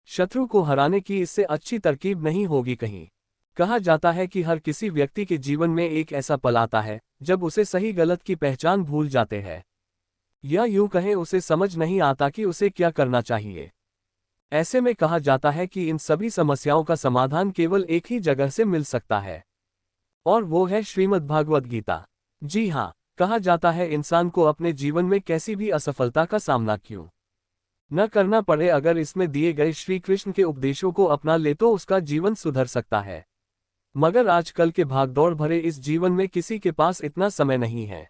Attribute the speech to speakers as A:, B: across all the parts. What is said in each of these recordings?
A: शत्रु को हराने की इससे अच्छी तरकीब नहीं होगी कहीं। कहा जाता है कि हर किसी व्यक्ति के जीवन में एक ऐसा पल आता है जब उसे सही गलत की पहचान भूल जाते हैं, या यूं कहें उसे समझ नहीं आता कि उसे क्या करना चाहिए। ऐसे में कहा जाता है कि इन सभी समस्याओं का समाधान केवल एक ही जगह से मिल सकता है, और वो है श्रीमद् भागवत गीता। जी हाँ, कहा जाता है इंसान को अपने जीवन में कैसी भी असफलता का सामना क्यों न करना पड़े, अगर इसमें दिए गए श्री कृष्ण के उपदेशों को अपना ले तो उसका जीवन सुधर सकता है। मगर आजकल के भागदौड़ भरे इस जीवन में किसी के पास इतना समय नहीं है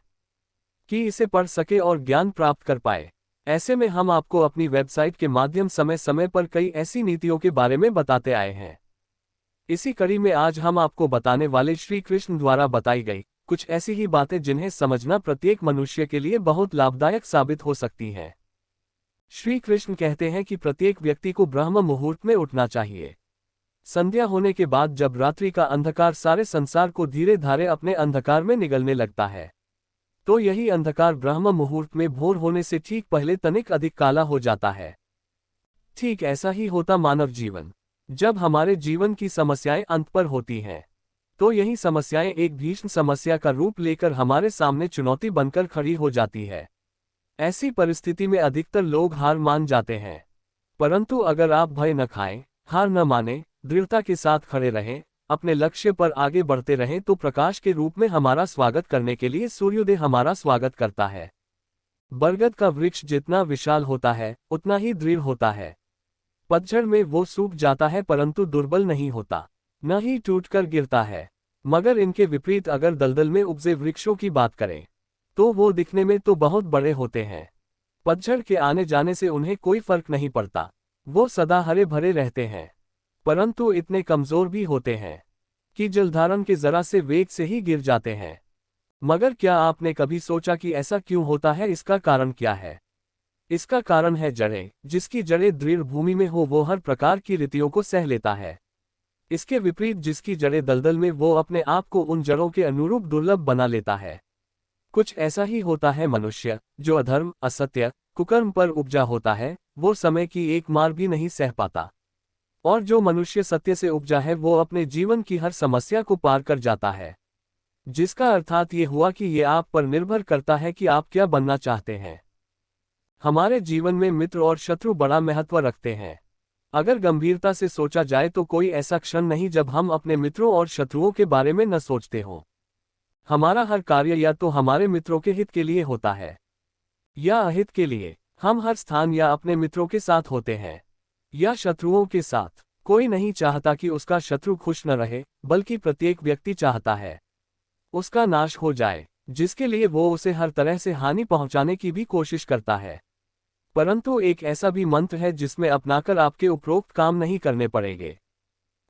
A: कि इसे पढ़ सके और ज्ञान प्राप्त कर पाए। ऐसे में हम आपको अपनी वेबसाइट के माध्यम समय समय पर कई ऐसी नीतियों के बारे में बताते आए हैं। इसी कड़ी में आज हम आपको बताने वाले श्री कृष्ण द्वारा बताई गई कुछ ऐसी ही बातें जिन्हें समझना प्रत्येक मनुष्य के लिए बहुत लाभदायक साबित हो सकती हैं। श्री कृष्ण कहते हैं कि प्रत्येक व्यक्ति को ब्रह्म मुहूर्त में उठना चाहिए। संध्या होने के बाद जब रात्रि का अंधकार सारे संसार को धीरे धारे अपने अंधकार में निगलने लगता है, तो यही अंधकार ब्रह्म मुहूर्त में भोर होने से ठीक पहले तनिक अधिक काला हो जाता है। ठीक ऐसा ही होता मानव जीवन। जब हमारे जीवन की समस्याएं अंत पर होती हैं, तो यही समस्याएं एक भीषण समस्या का रूप लेकर हमारे सामने चुनौती बनकर खड़ी हो जाती है। ऐसी परिस्थिति में अधिकतर लोग हार मान जाते हैं, परंतु अगर आप भय न खाएं, हार न माने, दृढ़ता के साथ खड़े रहें, अपने लक्ष्य पर आगे बढ़ते रहें, तो प्रकाश के रूप में हमारा स्वागत करने के लिए सूर्योदय हमारा स्वागत करता है। बरगद का वृक्ष जितना विशाल होता है उतना ही दृढ़ होता है। पतझड़ में वो सूख जाता है परंतु दुर्बल नहीं होता, न ही टूटकर गिरता है। मगर इनके विपरीत अगर दलदल में उपजे वृक्षों की बात करें, तो वो दिखने में तो बहुत बड़े होते हैं। पतझड़ के आने जाने से उन्हें कोई फर्क नहीं पड़ता, वो सदा हरे भरे रहते हैं, परंतु इतने कमजोर भी होते हैं कि जलधारण के जरा से वेग से ही गिर जाते हैं। मगर क्या आपने कभी सोचा कि ऐसा क्यों होता है? इसका कारण क्या है? इसका कारण है जड़ें। जिसकी जड़ें दृढ़ भूमि में हो वो हर प्रकार की रीतियों को सह लेता है। इसके विपरीत जिसकी जड़ें दलदल में, वो अपने आप को उन जड़ों के अनुरूप दुर्लभ बना लेता है। कुछ ऐसा ही होता है मनुष्य, जो अधर्म, असत्य, कुकर्म पर उपजा होता है, वो समय की एक मार भी नहीं सह पाता। और जो मनुष्य सत्य से उपजा है वो अपने जीवन की हर समस्या को पार कर जाता है। जिसका अर्थात ये हुआ कि ये आप पर निर्भर करता है कि आप क्या बनना चाहते हैं। हमारे जीवन में मित्र और शत्रु बड़ा महत्व रखते हैं। अगर गंभीरता से सोचा जाए तो कोई ऐसा क्षण नहीं जब हम अपने मित्रों और शत्रुओं के बारे में न सोचते हो। हमारा हर कार्य या तो हमारे मित्रों के हित के लिए होता है या अहित के लिए। हम हर स्थान या अपने मित्रों के साथ होते हैं या शत्रुओं के साथ। कोई नहीं चाहता कि उसका शत्रु खुश न रहे, बल्कि प्रत्येक व्यक्ति चाहता है उसका नाश हो जाए, जिसके लिए वो उसे हर तरह से हानि पहुंचाने की भी कोशिश करता है। परंतु एक ऐसा भी मंत्र है जिसमें अपनाकर आपके उपरोक्त काम नहीं करने पड़ेंगे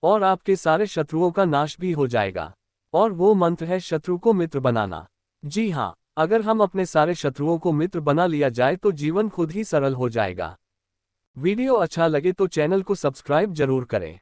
A: और आपके सारे शत्रुओं का नाश भी हो जाएगा, और वो मंत्र है शत्रु को मित्र बनाना। जी हाँ, अगर हम अपने सारे शत्रुओं को मित्र बना लिया जाए तो जीवन खुद ही सरल हो जाएगा। वीडियो अच्छा लगे तो चैनल को सब्सक्राइब जरूर करें।